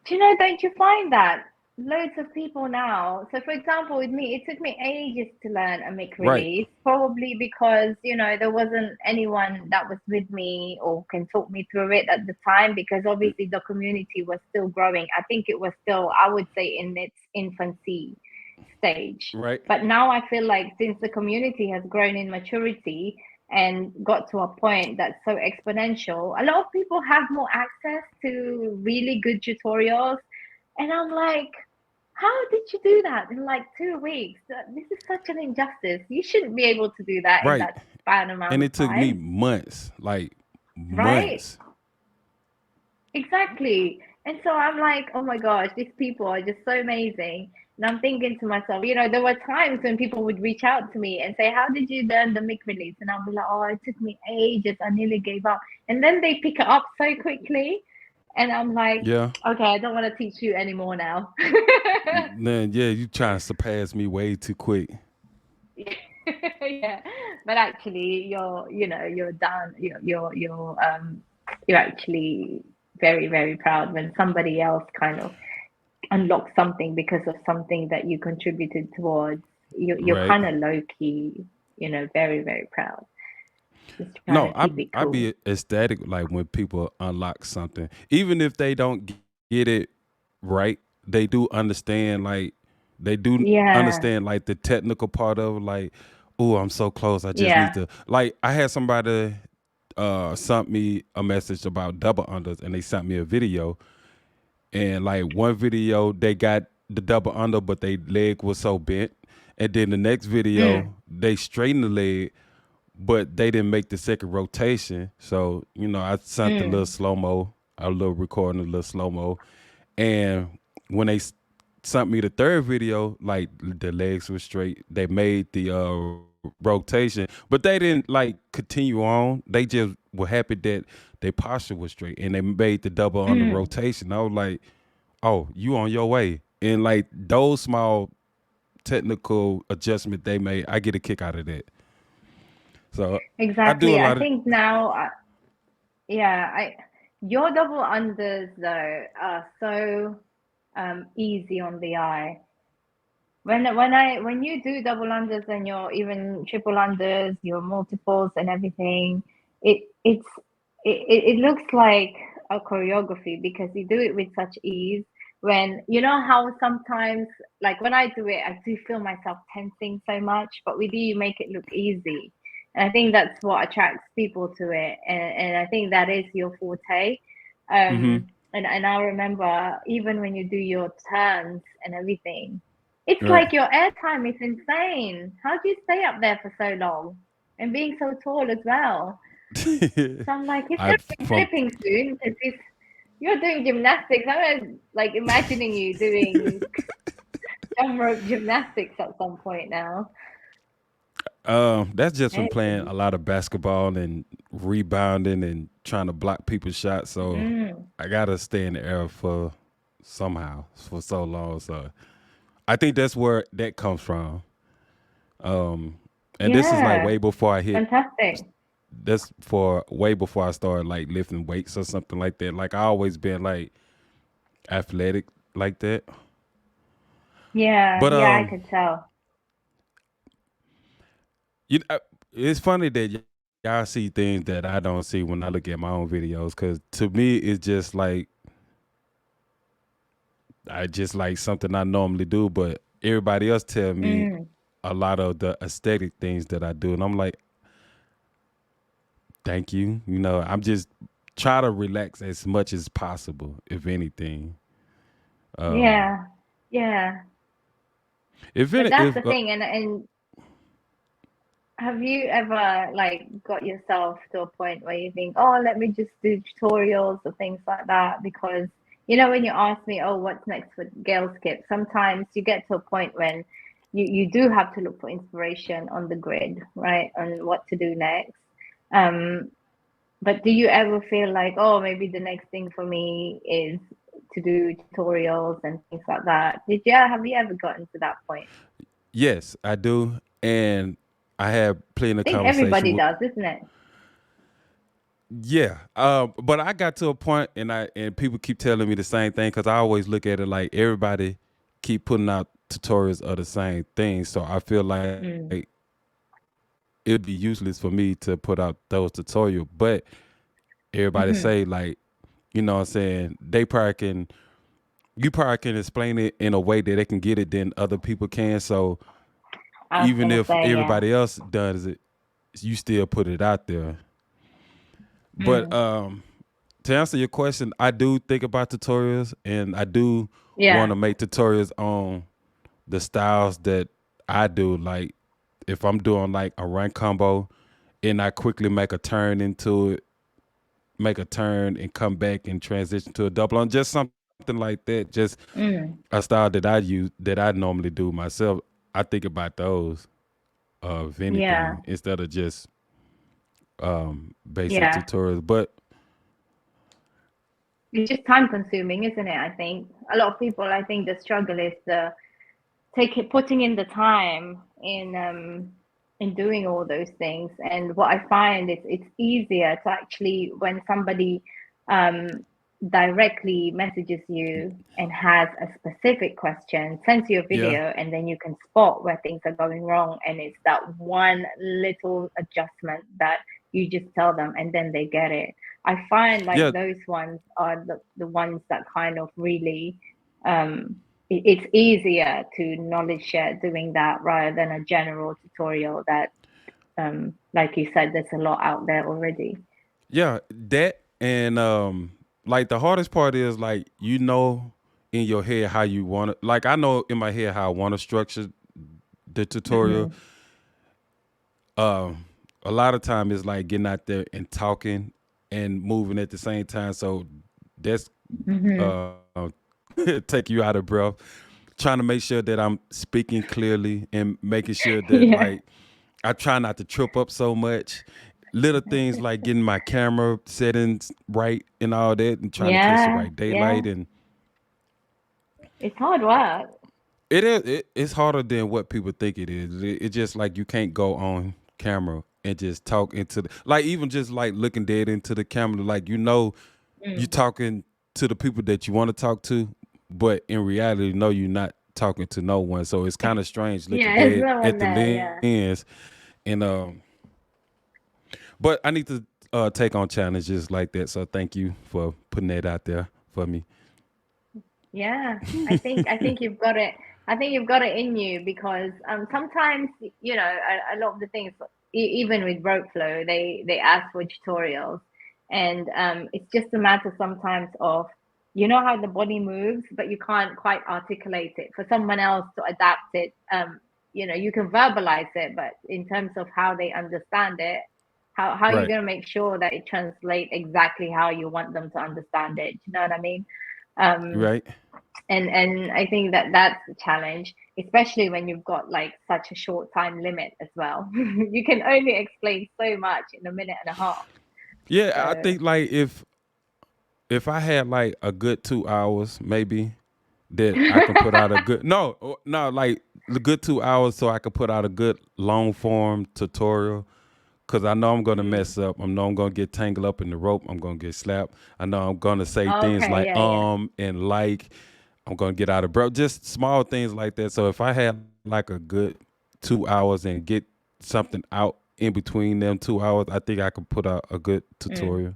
Do you know, don't you find that loads of people now? So, for example, with me, it took me ages to learn a mic Right. release, probably because, there wasn't anyone that was with me or can talk me through it at the time, because obviously the community was still growing. I think it was still, I would say, in its infancy stage. Right. But now I feel like since the community has grown in maturity and got to a point that's so exponential, a lot of people have more access to really good tutorials. And I'm like, how did you do that in like 2 weeks? This is such an injustice. You shouldn't be able to do that in Right. that span amount And of it took me time, months, like right? months. Exactly. And so I'm like, oh my gosh, these people are just so amazing. And I'm thinking to myself, there were times when people would reach out to me and say, how did you learn the mic release? And I'll be like, oh, it took me ages. I nearly gave up. And then they pick it up so quickly. And I'm like, Yeah. okay, I don't want to teach you anymore now. Then yeah, you trying to surpass me way too quick. Yeah. But actually you're done. You're actually very, very proud when somebody else kind of unlock something because of something that you contributed towards. You're Right. kind of low key, very, very proud. Just trying No, to keep it I cool. be ecstatic like when people unlock something, even if they don't get it right. They do understand like they do Yeah. understand like the technical part of it, like Oh, I'm so close. I just need Yeah. to like. I had somebody sent me a message about double unders, and they sent me a video. And like one video, they got the double under, but they leg was so bent. And then the next Mm, video, they straightened the leg, but they didn't make the second rotation. So I sent a little mm, slow mo, a little recording, a little slow mo, and when they sent me the third video, like the legs were straight. They made the rotation, but they didn't like continue on. They just were happy that their posture was straight, and they made the double under mm. rotation. I was like, "Oh, you on your way?" And like those small technical adjustment they made, I get a kick out of that. So I do a Exactly. I lot of. think now, yeah, your double unders though are so easy on the eye. When you do double unders and your even triple unders, your multiples and everything, it it's it looks like a choreography because you do it with such ease. When you know how sometimes, like when I do it, I do feel myself tensing so much, but with you make it look easy. And I think that's what attracts people to it. And I think that is your forte. Mm-hmm. And I remember even when you do your turns and everything, it's Right. like your airtime is insane. How do you stay up there for so long? And being so tall as well. So I'm like, he's I gonna be from flipping soon because you're doing gymnastics. I'm like imagining you doing jump rope gymnastics at some point now. That's just from playing Crazy. a lot of basketball and rebounding and trying to block people's shots. So Mm. I gotta stay in the air for somehow for so long. So I think that's where that comes from. Um, and this is like Yeah, way before I hit. fantastic. That's for way before I started like lifting weights or something like that. Like I always been like athletic like that. Yeah, But yeah, I could tell. you, it's funny that y'all see things that I don't see when I look at my own videos. Cause to me, it's just like I just like something I normally do, but everybody else tell me Mm. a lot of the aesthetic things that I do, and I'm like, thank you. I'm just try to relax as much as possible, if anything. Um, Yeah, yeah. if But any, that's if the thing, and have you ever like got yourself to a point where you think, oh, let me just do tutorials or things like that? Because when you ask me, oh, what's next for Gail Skip, sometimes you get to a point when you do have to look for inspiration on the grid, right? On what to do next. Um, but do you ever feel like, oh, maybe the next thing for me is to do tutorials and things like that? Have you ever gotten to that point? yes, I do, and I have plenty of I think conversation everybody with. does, isn't it? Yeah, but I got to a point, and people keep telling me the same thing because I always look at it like everybody keep putting out tutorials of the same thing. So I feel like Mm. it'd be useless for me to put out those tutorials. But everybody say Hmm. like, what I'm saying, they probably can, you probably can explain it in a way that they can get it than other people can. So I was even gonna if say, yeah. everybody else does it, you still put it out there. But Mm. to answer your question, I do think about tutorials, and I do want Yeah. to make tutorials on the styles that I do. Like if I'm doing like a run combo and I quickly make a turn into it, make a turn and come back and transition to a double on just something like that, just Mm. a style that I use that I normally do myself. I think about those of Yeah. anything instead of just basic Yeah. tutorials. But It's just time consuming, isn't it? I think a lot of people, I think the struggle is the putting in the time in doing all those things. And what I find is it's easier to actually when somebody um directly messages you and has a specific question, sends you a yeah, video, and then you can spot where things are going wrong, and it's that one little adjustment that you just tell them and then they get it. I find like yeah, those ones are the ones that kind of really um it's easier to knowledge share doing that rather than a general tutorial that, like you said, there's a lot out there already. Yeah, that and like the hardest part is like in your head how you want to, like I know in my head how I want to structure the tutorial. Hmm. Um a lot of time is like getting out there and talking and moving at the same time. So that's Hmm. uh take you out of breath. Trying to make sure that I'm speaking clearly and making sure that Yeah. like I try not to trip up so much. Little things like getting my camera settings right and all that, and trying to catch the Yeah. right Yeah. daylight. And It's hard work. it's harder than what people think it is. It's just like you can't go on camera and just talk into the, like even just like looking dead into the camera, like you Mm. talking to the people that you want to talk to, but in reality, no, you're not talking to no one. So it's kind of strange looking Yeah, there's dead no at one the there. Yeah. lens. And but I need to take on challenges like that. So thank you for putting that out there for me. Yeah, I think you've got it. I think you've got it in you because sometimes a lot of the things even with rope flow they ask for tutorials, and it's just a matter sometimes of how the body moves but you can't quite articulate it for someone else to adapt it. You can verbalize it, but in terms of how they understand it, how are you Right. going to make sure that it translates exactly how you want them to understand it? You know what I mean? Um, Right. and I think that that's the challenge, especially when you've got like such a short time limit as well. You can only explain so much in a minute and a half. Yeah, I So, think like if I had like a good 2 hours, maybe that I can put out a good no like the good 2 hours so I can put out a good long form tutorial. Cause I know I'm gonna mm. mess up. I know I'm gonna get tangled up in the rope. I'm gonna get slapped. I know I'm gonna say things Okay, like yeah, yeah. and like. I'm gonna get out of breath. Just small things like that. So if I had like a good 2 hours and get something out in between them 2 hours, I think I could put out a good Mm. tutorial.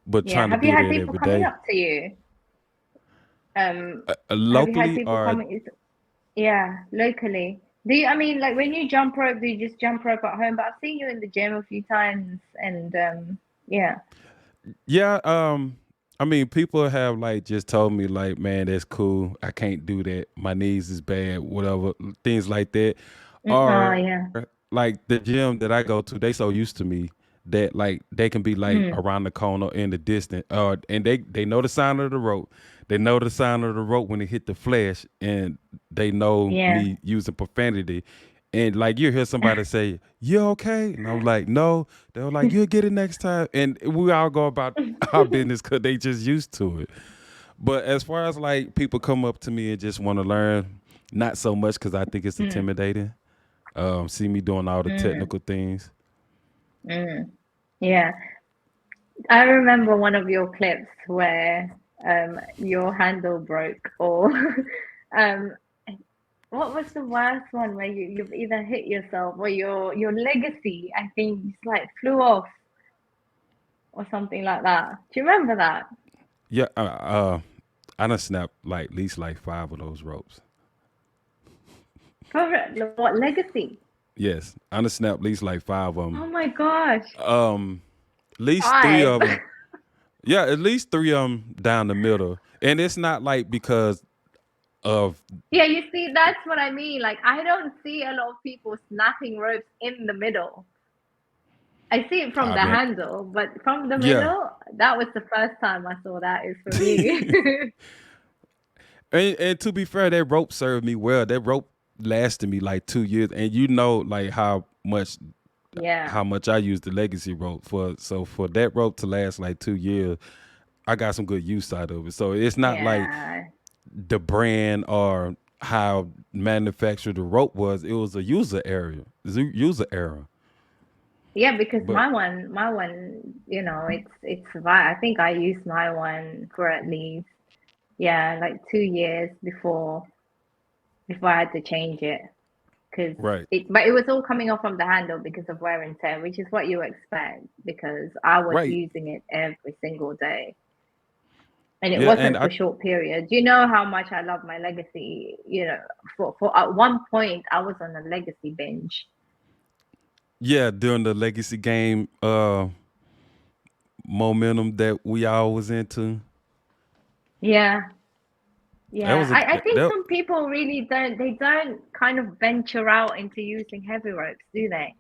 But Yeah. trying to Have you do had that people every coming day, up to you? Have you had locally people or coming? Yeah, locally. Do you, I mean, like when you jump rope, do you just jump rope at home? But I've seen you in the gym a few times, and yeah. yeah, I mean, people have like just told me like, man, that's cool. I can't do that. My knees is bad, whatever, things like that. Mm, oh, Or yeah. like the gym that I go to, they so used to me that like they can be like Mm, around the corner in the distance. And they know the sound of the rope. They know the sound of the rope when it hit the flesh, and they know yeah. me using profanity. And like you hear somebody say, "You okay?" And I'm like, "No." They were like, "You'll get it next time." And we all go about our business because they just used to it. But as far as like people come up to me and just want to learn, not so much because I think it's Mm, intimidating. See me doing all the mm, technical things. mm. Yeah. I remember one of your clips where your handle broke, or um what was the worst one where you've either hit yourself or your legacy, I think, just like flew off or something like that. Do you remember that? Yeah, I done snapped like at least like 5 of those ropes. For what legacy? Yes, I done snapped at least like 5 of them. Oh my gosh. At least three Five. of them. Yeah, at least 3 of them down the middle. And it's not like because of Yeah, you see, that's what I mean. Like, I don't see a lot of people snapping ropes in the middle. I see it from I the mean, handle, but from the yeah. middle, that was the first time I saw that is from you. And to be fair, that rope served me well. That rope lasted me like 2 years, and you know like Yeah, how much I use the legacy rope for. So for that rope to last like 2 years, I got some good use out of it. So it's not like yeah, the brand or how manufactured the rope was. It was a user error. yeah. Because But my one, it's I think I used my one for at least, yeah, like 2 years before I had to change it. Because right, but it was all coming off from the handle because of wear and tear, which is what you expect because I was right. using it every single day. And it Yeah, and wasn't for short periods. You know how much I love my legacy. For at one point I was on a legacy binge. yeah, during the legacy game momentum that we all was into. Yeah, That yeah. was a I think that some people really don't kind of venture out into using heavy ropes, do they?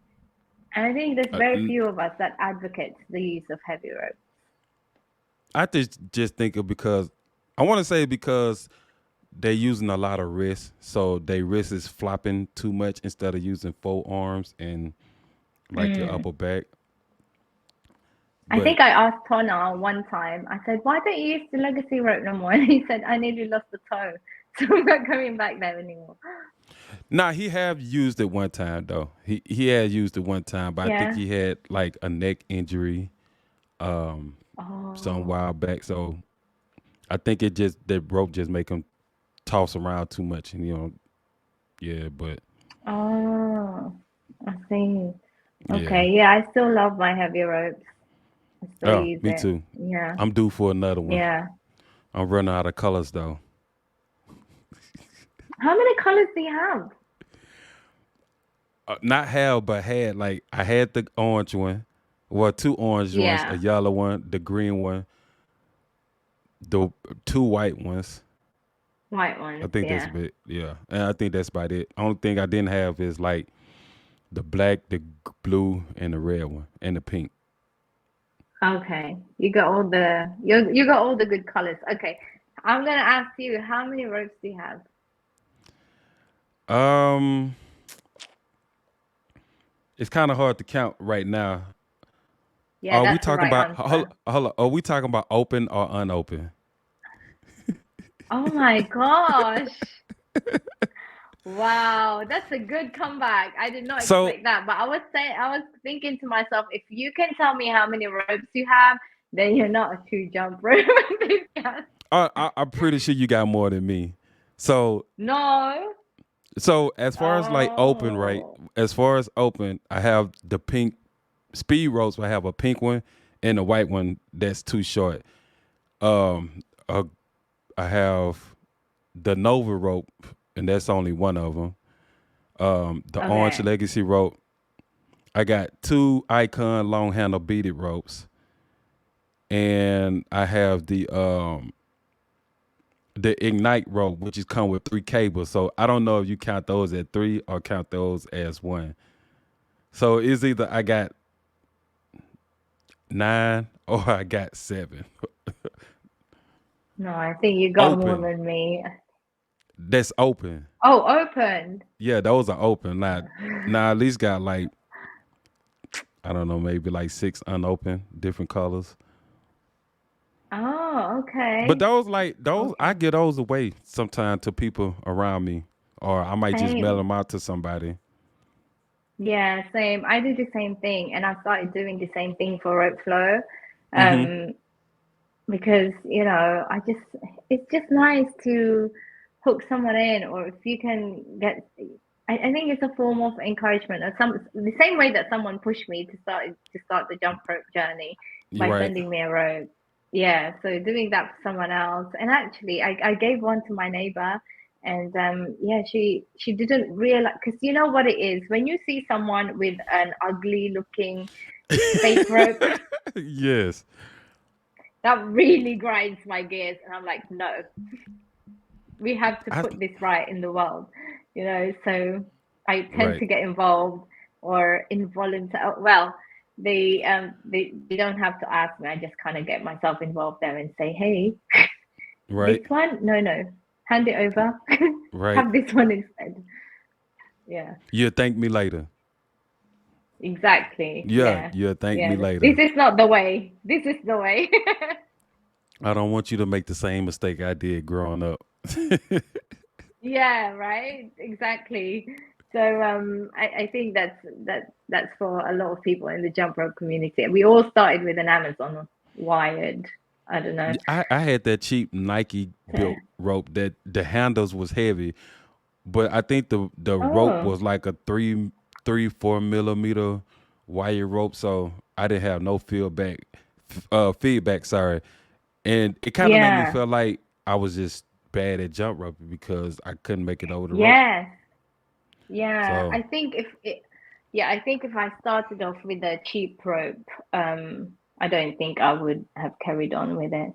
And I think there's very n- few of us that advocate the use of heavy ropes. I just think of because I want to say because they using a lot of wrist, so their wrist is flopping too much instead of using full arms and like your Mm. upper back. I But think I asked Tonna one time, I said, why don't you use the legacy rope no more? And he said, I nearly lost the toe. So I'm not going back there anymore. nah, he have used it one time though. He had used it one time, but I think Yeah. he had like a neck injury um some Oh, while back. So I think it just the rope just make him toss around too much, and yeah, but oh, I see. yeah. Okay. Yeah, I still love my heavy ropes. I still Oh, use me it. too. Yeah. I'm due for another one. Yeah. I'm running out of colors though. How many colors do you have? Not have, but had like I had the orange one, well, two orange ones, a Yeah. yellow one, the green one, the two white ones. White I ones. think that's Yeah. about it. Yeah, and I think that's about it. Only thing I didn't have is like the black, the blue, and the red one, and the pink. Okay. You got all the good colors. Okay. I'm gonna ask you, how many ropes do you have? Um, it's kind of hard to count right now. Yeah, Are we that's the talking right about answer. are we talking about open or unopened? Oh my gosh. Wow, that's a good comeback. I did not So expect that, but I was thinking to myself, if you can tell me how many ropes you have, then you're not a true jump rope enthusiast. I'm pretty sure you got more than me. So No. so as far as like open, right? Oh, As far as open, I have the pink speed ropes. I have a pink one and a white one that's too short. Um, uh, I have the Nova rope, and that's only one of them. The Orange okay. Legacy rope. I got two Icon long handle beaded ropes, and I have the Ignite rope, which is come with three cables. So I don't know if you count those at three or count those as one. So it's either I got nine or I got seven. No, I think you got more Open. than me. That's open. Oh, opened. Yeah, those are open. Now at least got like I don't know, maybe like six unopened, different colors. Oh, But okay. those I Okay. get those away sometimes to people around me, or I might just mail Same. them out to somebody. Yeah, same. I do the same thing, and I started doing the same thing for rope flow. Mm-hmm. Um, because it's just nice to hook someone in, or if you can get, I think it's a form of encouragement, or the same way that someone pushed me to start the jump rope journey You're by right. sending me a rope. Yeah, so doing that for someone else, and actually, I gave one to my neighbor, and yeah, she didn't realize, because you know what it is when you see someone with an ugly looking fake rope. Yes. That really grinds my gears, and I'm like, no, we have to I put this right in the world, so I tend right. to get involved, or involuntary. Well, they don't have to ask me. I just kind of get myself involved there and say, hey, this Right. one, no, hand it over. Right. Have this one instead. Yeah, You'll thank me later. exactly. Yeah, Yeah, you'll thank me yeah, this later. is not the way. This is the way. I don't want you to make the same mistake I did growing up. Yeah, right. Exactly. So I think that's for a lot of people in the jump rope community. We all started with an Amazon wired. I don't know. I had that cheap Nike built rope that the handles was heavy, but I think the rope Oh, was like a 4 millimeter wire rope, so I didn't have no feedback. Feedback, sorry, And it kind of made me Yeah. feel like I was just bad at jump roping because I couldn't make it over the rope. Yes. Yeah. So I think if I started off with a cheap rope, I don't think I would have carried on with it.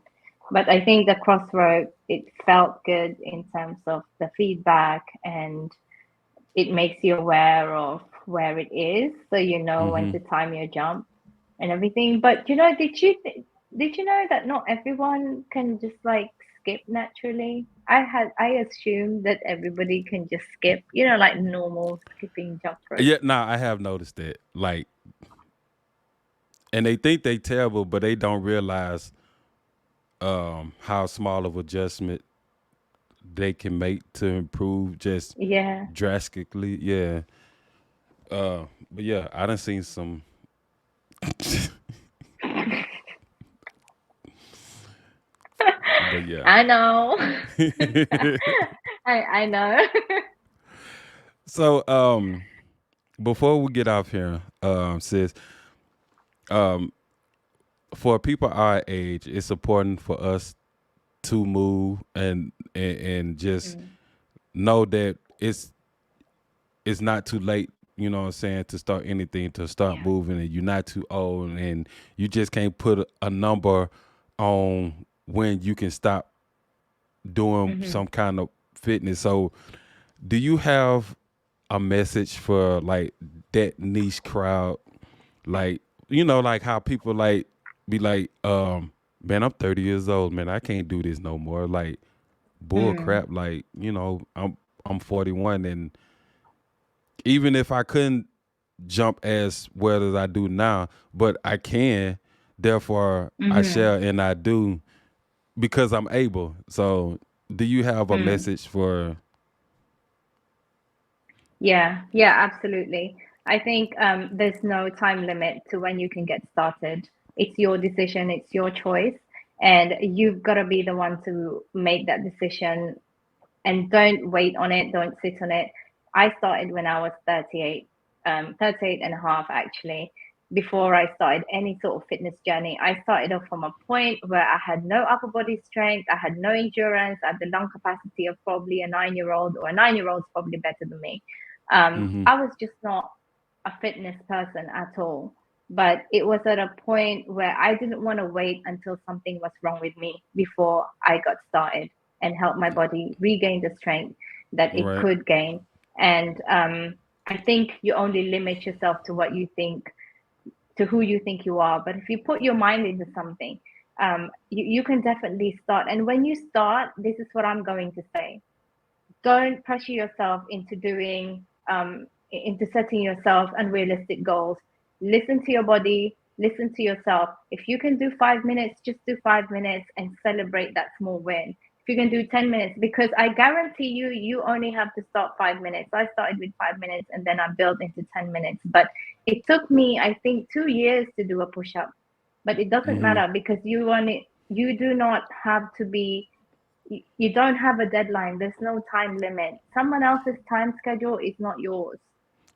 But I think the cross rope, it felt good in terms of the feedback, and it makes you aware of where it is, so you know when hmm to time your jump and everything. But did you know that not everyone can just like skip naturally? I assumed that everybody can just skip, like normal skipping jump rope. yeah, nah, I have noticed that. Like, and they think they terrible, but they don't realize how small of adjustment they can make to improve just Yeah. drastically. Yeah. But yeah, I done seen some. But yeah. I know. I know. So before we get off here, sis, um, for people our age, it's important for us to move and just Mm, know that it's not too late, you know what I'm saying, to start anything, to start yeah. moving, and you're not too old, and you just can't put a number on when you can stop doing Hmm. some kind of fitness. So, do you have a message for like that niche crowd? Like, like how people like be like, man, I'm 30 years old, man, I can't do this no more. Like, bull Mm, crap. Like, I'm 41, and even if I couldn't jump as well as I do now, but I can. Therefore, I hmm. shall and I do because I'm able. So, do you have a Mm. message for? Yeah, yeah, absolutely. I think there's no time limit to when you can get started. It's your decision, it's your choice, and you've got to be the one to make that decision, and don't wait on it, don't sit on it. I started when I was 38, 38 and a half actually. Before I started any sort of fitness journey, I started off from a point where I had no upper body strength, I had no endurance, I had the lung capacity of probably a 9 year old, or a 9 year old's probably better than me. Mm-hmm. I was just not a fitness person at all. But it was at a point where I didn't want to wait until something was wrong with me before I got started and help my body regain the strength that it Right. could gain. And I think you only limit yourself to what you think, to who you think you are. But if you put your mind into something, you can definitely start. And when you start, this is what I'm going to say: don't pressure yourself into doing into setting yourself unrealistic goals. Listen to your body, listen to yourself. If you can do 5 minutes, just do 5 minutes and celebrate that small win. If you can do 10 minutes, because I guarantee you, you only have to start 5 minutes. I started with 5 minutes and then I built into 10 minutes. But it took me, I think, 2 years to do a push up. But it doesn't Mm-hmm. matter because you do not have to be, you don't have a deadline. There's no time limit. Someone else's time schedule is not yours.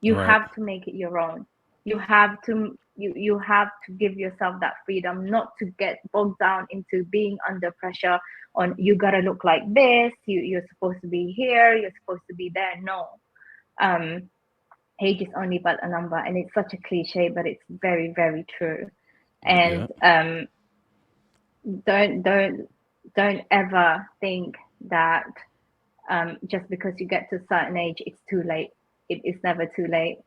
You Right. have to make it your own. You have to give yourself that freedom not to get bogged down into being under pressure on you gotta look like this, you're supposed to be here, you're supposed to be there. No. Um age is only but a number, and it's such a cliche, but it's very, very true. And Yeah. don't don't don't ever think that just because you get to a certain age, it's too late. It is never too late.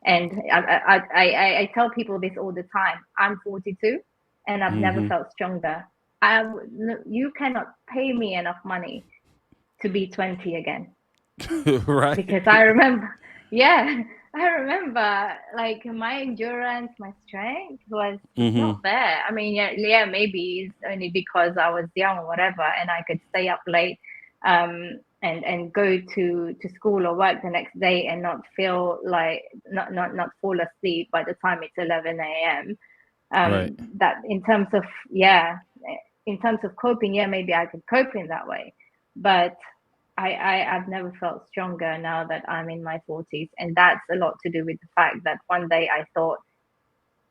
And I tell people this all the time. I'm 42 and I've never Mm-hmm. felt stronger. You cannot pay me enough money to be 20 again, because I Right. remember, yeah, I remember like my endurance, my strength was just Mm-hmm. not there. I mean, yeah, yeah, maybe it's only because I was young or whatever, and I could stay up late, and go to school or work the next day and not feel like not fall asleep by the time it's 11 a.m. Right. That in terms of, yeah, in terms of coping, yeah, maybe I could cope in that way, but I've never felt stronger now that I'm in my 40s. And that's a lot to do with the fact that one day I thought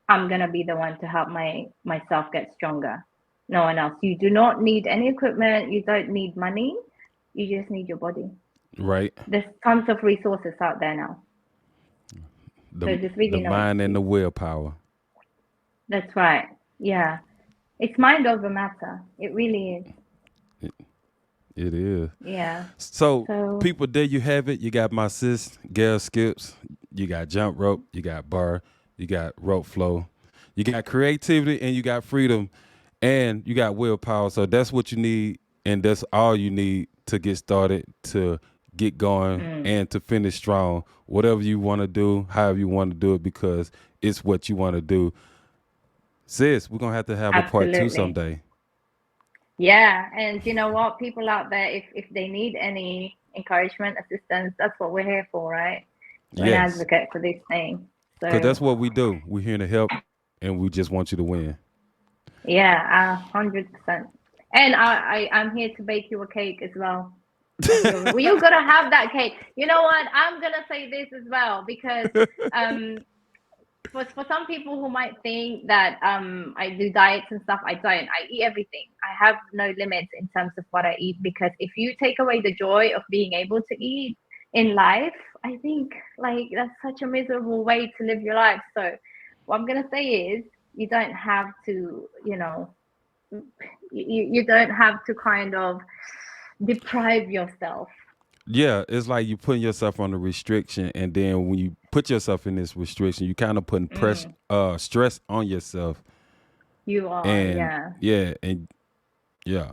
I'm gonna be the one to help myself get stronger. No one else. You do not need any equipment. You don't need money. You just need your body. Right. There's tons of resources out there now. So The just the really no mind and the excuse. willpower. That's right. Yeah. It's mind over matter. It really is. It, it is. Yeah. So, So people, there you have it. You got my sis, Gail Skips. You got jump rope. You got bar. You got rope flow. You got creativity and you got freedom and you got willpower. So that's what you need, and that's all you need to get started, to get going, mm, and to finish strong. Whatever you want to do, however you want to do it, because it's what you want to do. Sis, we're gonna have to have a part two absolutely. someday. Yeah. And you know what? People out there, if they need any encouragement, assistance, that's what we're here for, right? We're an Yes, advocate for this thing. because So that's what we do. We're here to help, and we just want you to win. yeah, 100%. And I'm here to bake you a cake as well. Well, you're gonna have that cake. You know what? I'm gonna say this as well because um for some people who might think that I do diets and stuff, I don't. I eat everything. I have no limits in terms of what I eat because if you take away the joy of being able to eat in life, I think like that's such a miserable way to live your life. So what I'm gonna say is you don't have to, you don't have to kind of deprive yourself. Yeah, it's like you putting yourself on a restriction, and then when you put yourself in this restriction, you kind of putting pressure, Mm, stress on yourself, you are, and yeah. yeah, and yeah,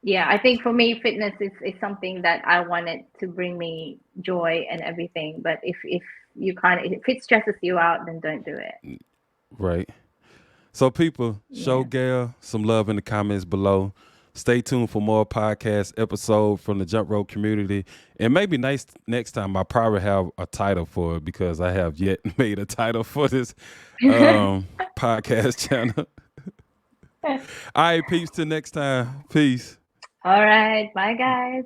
Yeah, I think for me, fitness is something that I wanted to bring me joy and everything. But if you kind of if it stresses you out, then don't do it. right. So, people, show Yeah. Gail some love in the comments below. Stay tuned for more podcast episode from the Jump Rope community, and maybe next time I probably have a title for it because I have yet made a title for this podcast channel. All right, peace till next time. Peace. All right. Bye, guys.